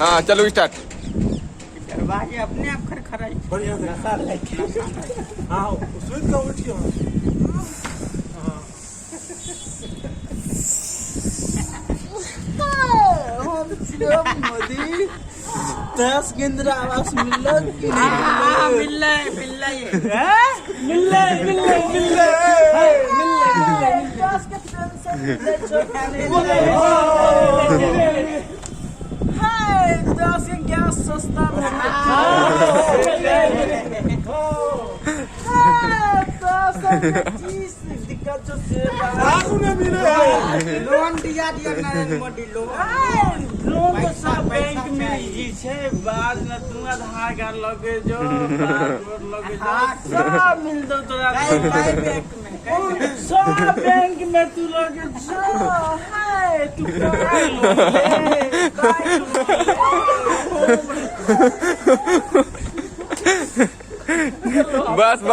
हाँ चलो स्टार्ट। भाई अपने आप खर खराई बढ़िया से हाँ स्विच का उठियो मोदी 10 केंद्र आवास मिल गैस सस्ता दिक्कत लोन दिया नरेंद्र मोदी लोन तो सब बैंक में ही छे बाद में तू आधार कार्ड लगे जो पासपोर्ट लगे जो सब मिल दो तोरा बैंक में सब बैंक में तू लगे जो हाय तू बस बस।